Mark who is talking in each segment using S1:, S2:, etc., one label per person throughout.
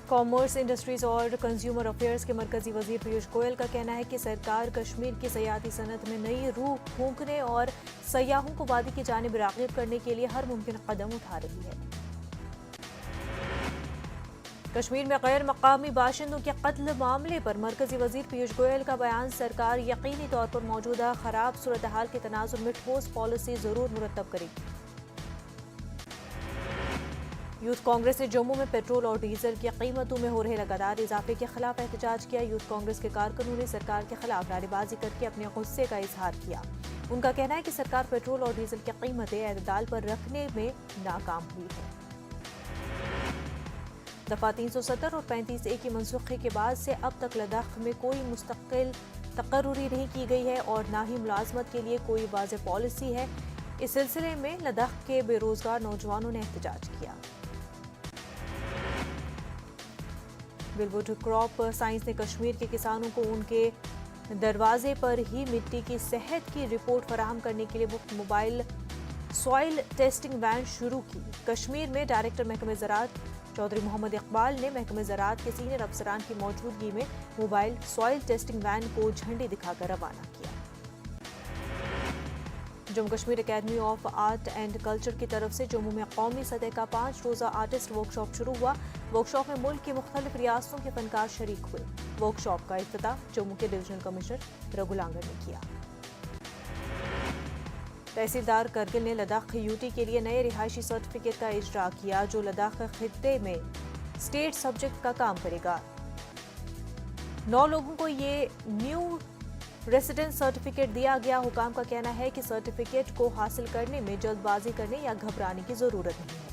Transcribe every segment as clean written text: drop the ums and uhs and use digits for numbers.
S1: Commerce, industries और consumer affairs के मरकजी वजीर पीयूष गोयल का कहना है कि सरकार कश्मीर की सयाहती सनत में नई रूह फूंकने और सयाहों को वादी की जानिब राग़िब करने के लिए हर मुमकिन कदम उठा रही है। कश्मीर में गैर मकामी बाशिंदों के कत्ल मामले पर मरकजी वजीर पीयूष गोयल का बयान, सरकार यकीनी तौर पर मौजूदा खराब सूरत हाल के तनाजुर में ठोस पॉलिसी जरूर मुरतब करेगी। यूथ कांग्रेस ने जम्मू में पेट्रोल और डीजल की कीमतों में हो रहे लगातार इजाफे के खिलाफ एहतजाज किया। यूथ कांग्रेस के कारकुनों ने सरकार के खिलाफ नारेबाजी करके अपने गुस्से का इजहार किया। उनका कहना है कि सरकार पेट्रोल और डीजल की कीमतें एतदाल पर रखने में नाकाम हुई है। दफा 370 और 35A की मनसूखी के बाद से अब तक लद्दाख में कोई मुस्तकिल तकर्रुरी नहीं की गई है और न ही मुलाजमत के लिए कोई वाज़ेह पॉलिसी है। इस सिलसिले में लद्दाख के बेरोजगार नौजवानों ने एहतजाज किया। बिलवुड क्रॉप साइंस ने कश्मीर के किसानों को उनके दरवाजे पर ही मिट्टी की सेहत की रिपोर्ट फराहम करने के लिए मुफ्त मोबाइल सॉइल टेस्टिंग वैन शुरू की। कश्मीर में डायरेक्टर महकमे ज़राअत चौधरी मोहम्मद इकबाल ने महकमे ज़राअत के सीनियर अफसरान की मौजूदगी में मोबाइल सॉइल टेस्टिंग वैन को झंडी दिखाकर रवाना किया। Jammu Kashmir academy of art and culture की तरफ से जम्मू में कौमी सतह का 5 रोज़ा आर्टिस्ट वर्कशॉप शुरू हुआ। वर्कशॉप में मुल्क की मुख्तलिफ रियासतों के फनकार शरीक हुए। वर्कशॉप का इफ्तिताह जम्मू के डिवीजनल कमिश्नर रघुलांगर ने किया। तहसीलदार करगिल ने लद्दाख यूटी के लिए नए रिहायशी सर्टिफिकेट का इजरा किया, जो लद्दाख खित्ते में स्टेट सब्जेक्ट का काम करेगा। 9 लोगों को ये न्यू रेसिडेंस सर्टिफिकेट दिया गया। हुकाम का कहना है कि सर्टिफिकेट को हासिल करने में जल्दबाजी करने या घबराने की जरूरत नहीं है।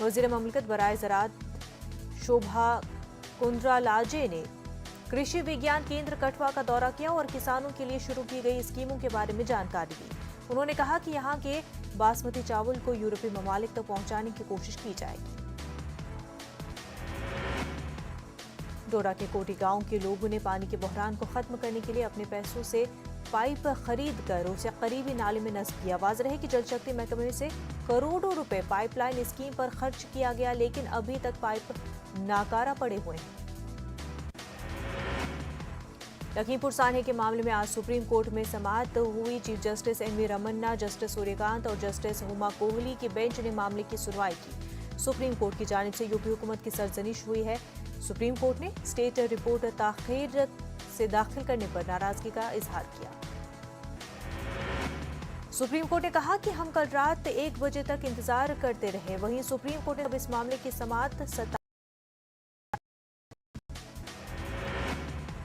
S1: वजीर ममलकत बराए ज़राअत शोभा कुंद्रालाजे ने कृषि विज्ञान केंद्र कठवा का दौरा किया और किसानों के लिए शुरू की गई स्कीमों के बारे में जानकारी दी। उन्होंने कहा कि यहाँ के बासमती चावल को यूरोपीय ममालिक तक पहुंचाने की कोशिश की जाएगी। डोडा के कोटी गांव के लोगों ने पानी के बहरान को खत्म करने के लिए अपने पैसों से पाइप खरीद कर उसे करीबी नाले में नस्ब किया। वाज़ रहे कि जल शक्ति महकमे से करोड़ों रुपए पाइपलाइन स्कीम पर खर्च किया गया, लेकिन अभी तक पाइप नाकारा पड़े हुए हैं। लखीमपुर सान्हे के मामले में आज सुप्रीम कोर्ट में समाअत हुई। Chief justice N V Ramana, justice Suryakant और जस्टिस हुमा कोहली की बेंच ने मामले की सुनवाई की। सुप्रीम कोर्ट की जानिब से यूपी हुकूमत की सरजनिश हुई है। सुप्रीम कोर्ट ने स्टेट रिपोर्ट ताखीर से दाखिल करने पर नाराजगी का इजहार किया। सुप्रीम कोर्ट ने कहा कि हम कल रात 1 बजे तक इंतजार करते रहे। वहीं सुप्रीम कोर्ट ने अब इस मामले की समाअत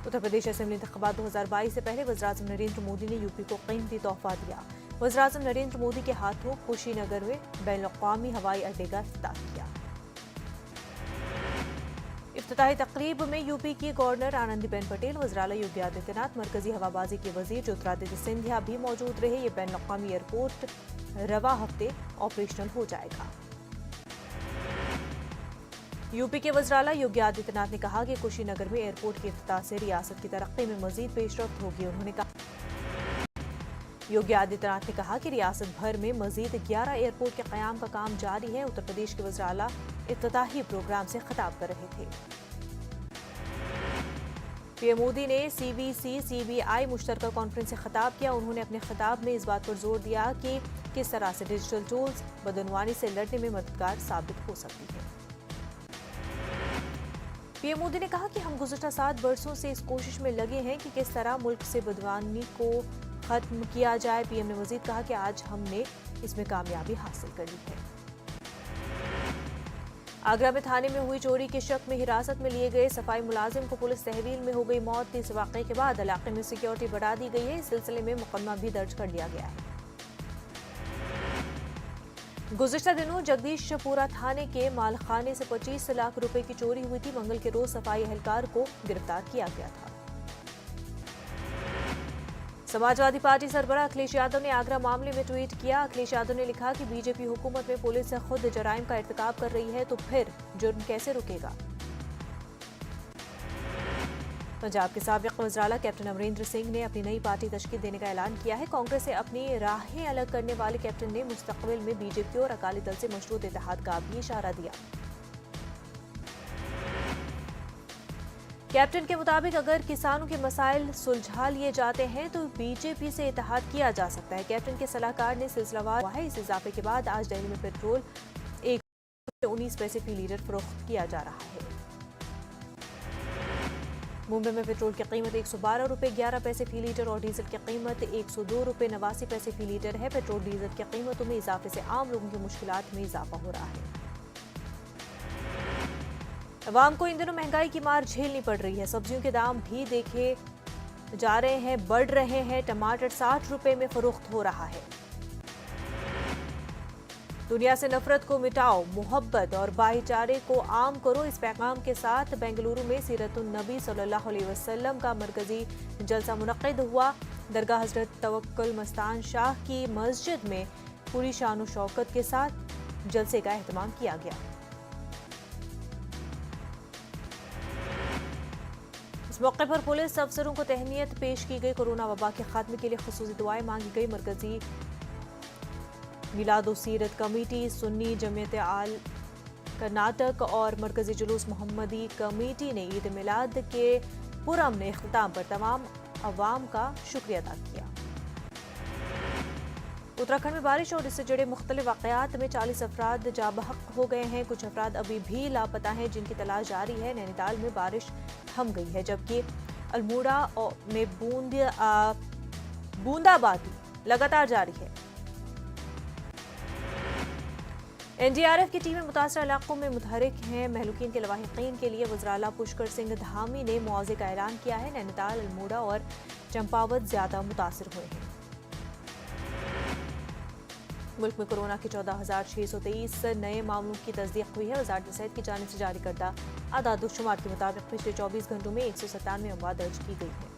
S1: उत्तर प्रदेश असेंबली इंतखाबात 2022 से पहले वज़ीर-ए-आज़म नरेंद्र मोदी ने यूपी को कीमती तोहफा दिया। वज़ीर-ए-आज़म नरेंद्र मोदी के हाथों कुशीनगर में बैनुल-अक़वामी हवाई अड्डे का इफ्तिताह किया। इफ्तिताही तकरीब में यूपी की गवर्नर आनंदीबेन पटेल, वज़ीर-ए-आला योगी आदित्यनाथ, मरकजी हवाबाजी के वजीर ज्योतिरादित्य सिंधिया भी मौजूद रहे। ये बैनुल-अक़वामी एयरपोर्ट रवा हफ्ते ऑपरेशनल हो जाएगा। यूपी के वज़ीर-ए-आला योगी आदित्यनाथ ने कहा कि कुशीनगर में एयरपोर्ट के इफ्तिताह से रियासत की तरक्की में मजीद पेशरफ्त होगी। उन्होंने कहा योगी आदित्यनाथ ने कहा कि रियासत भर में मजीद 11 एयरपोर्ट के क़याम का काम जारी है। उत्तर प्रदेश के वज़ीर-ए-आला इफ्तिताही प्रोग्राम से खिताब कर रहे थे। पीएम मोदी ने सीवीसी सीबीआई मुश्तरका कॉन्फ्रेंस से खिताब किया। उन्होंने अपने खिताब में इस बात पर जोर दिया कि किस तरह से डिजिटल टूल्स बदनवानी से लड़ने में मददगार साबित हो सकती है। पीएम मोदी ने कहा कि हम गुज़श्ता 7 बरसों से इस कोशिश में लगे हैं कि किस तरह मुल्क से बदनवानी को खत्म किया जाए। पीएम ने मजीद कहा कि आज हमने इसमें कामयाबी हासिल कर ली है। आगरा में थाने में हुई चोरी के शक में हिरासत में लिए गए सफाई मुलाजिम को पुलिस तहवील में हो गई मौत। इस वाक़े के बाद इलाके में सिक्योरिटी बढ़ा दी गई है। इस सिलसिले में मुकदमा भी दर्ज कर लिया गया है। गुज़श्ता दिनों जगदीशपुरा थाने के मालखाने से 25 लाख रुपए की चोरी हुई थी। मंगल के रोज सफाई एहलकार को गिरफ्तार किया गया था। समाजवादी पार्टी सरबराह अखिलेश यादव ने आगरा मामले में ट्वीट किया। अखिलेश यादव ने लिखा कि बीजेपी हुकूमत में पुलिस खुद जराइम का इर्तिकाब कर रही है तो फिर जुर्म कैसे रुकेगा। पंजाब के साबिक वज़ीर-ए-आला कैप्टन अमरिंदर सिंह ने अपनी नई पार्टी तश्कील देने का ऐलान किया है। कांग्रेस से अपनी राहें अलग करने वाले कैप्टन ने मुस्तकबिल में बीजेपी और अकाली दल से मशरूत इत्तेहाद का भी इशारा दिया। कैप्टन के मुताबिक अगर किसानों के मसाइल सुलझा लिए जाते हैं तो बीजेपी से इत्तेहाद किया जा सकता है। कैप्टन के सलाहकार ने सिलसिलावार हुआ है। इस इजाफे के बाद आज दिल्ली में पेट्रोल 1.19 फी लीटर फरोख्त किया जा रहा है। मुंबई में पेट्रोल की कीमत 112 रुपये 11 पैसे फी लीटर और डीजल की कीमत 102 रुपये 89 पैसे फी लीटर है। पेट्रोल डीजल की कीमतों में इजाफे से आम लोगों की मुश्किलात में इजाफा हो रहा है। अवाम को इन दिनों महंगाई की मार झेलनी पड़ रही है। सब्जियों के दाम भी देखे जा रहे हैं, बढ़ रहे हैं। टमाटर 60 रुपये में फरोख्त हो रहा है। दुनिया से नफरत को मिटाओ, मोहब्बत और भाईचारे को आम करो, इस पैगाम के साथ बेंगलुरु में सीरतुन नबी सल्लल्लाहु अलैहि वसल्लम का मरकजी जलसा मुनक्किद हुआ। दरगाह हजरत तवक्कुल मस्तान शाह की मस्जिद में पूरी शान शौकत के साथ जलसे का एहतमाम किया गया। इस मौके पर पुलिस अफसरों को तहनीत पेश की गई। कोरोना वबा के खात्मे के लिए खुसूसी दुआएं मांगी गई। मरकजी मिलादो सीरत कमेटी, सुन्नी जमीयत आल कर्नाटक और मरकजी जुलूस मोहम्मदी कमेटी ने ईद मिलाद के पुरअमन इख्तिताम पर तमाम अवाम का शुक्रिया अदा किया। उत्तराखंड में बारिश और इससे जुड़े मुख्तलिफ वाक़यात में 40 अफराद जाबहक हो गए हैं। कुछ अफराद अभी भी लापता हैं, जिनकी तलाश जारी है। नैनीताल में बारिश थम गई है, जबकि अल्मोड़ा में बूंदाबांदी लगातार जारी है। एनडीआरएफ की टीमें मुतासर इलाकों में मुतहरिक हैं। महलूकीन के लवाहिकीन के लिए वज़ीर-ए-आला पुष्कर सिंह धामी ने मुआवजे का ऐलान किया है। नैनीताल, अल्मोड़ा और चंपावत ज्यादा मुतासर हुए हैं। मुल्क में कोरोना के 14,623 नए मामलों की तस्दीक हुई है। वज़ारत सेहत की जानिब से जारी करदा आदाद-ओ-शुमार के मुताबिक पिछले 24 घंटों में 197 अमवात दर्ज की गई है।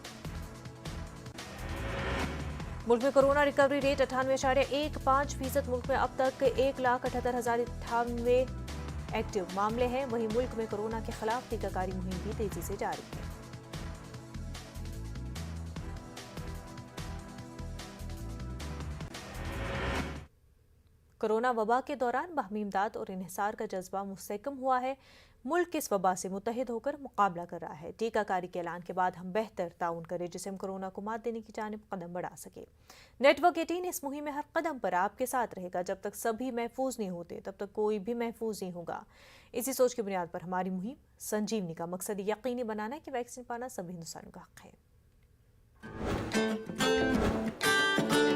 S1: मुल्क में कोरोना रिकवरी रेट 98.15%। मुल्क में अब तक 1,78,098 एक्टिव मामले हैं। वहीं मुल्क में कोरोना के खिलाफ टीकाकारी मुहिम भी तेजी से जारी है। कोरोना वबा के दौरान बाहमी इमदाद और इन्हिसार का जज्बा मुस्तहकम हुआ है। मुल्क इस वबा से मुत्तहिद होकर मुकाबला कर रहा है। टीकाकारी के ऐलान के बाद हम बेहतर ताउन करें, जिससे हम कोरोना को मात देने की जानिब कदम बढ़ा सके। नेटवर्क 18 इस मुहिम में हर कदम पर आपके साथ रहेगा। जब तक सभी महफूज नहीं होते, तब तक कोई भी महफूज नहीं होगा। इसी सोच की बुनियाद पर हमारी मुहिम संजीवनी का मकसद यकीनी बनाना है कि वैक्सीन पाना सभी हिंदुस्तानियों का हक है।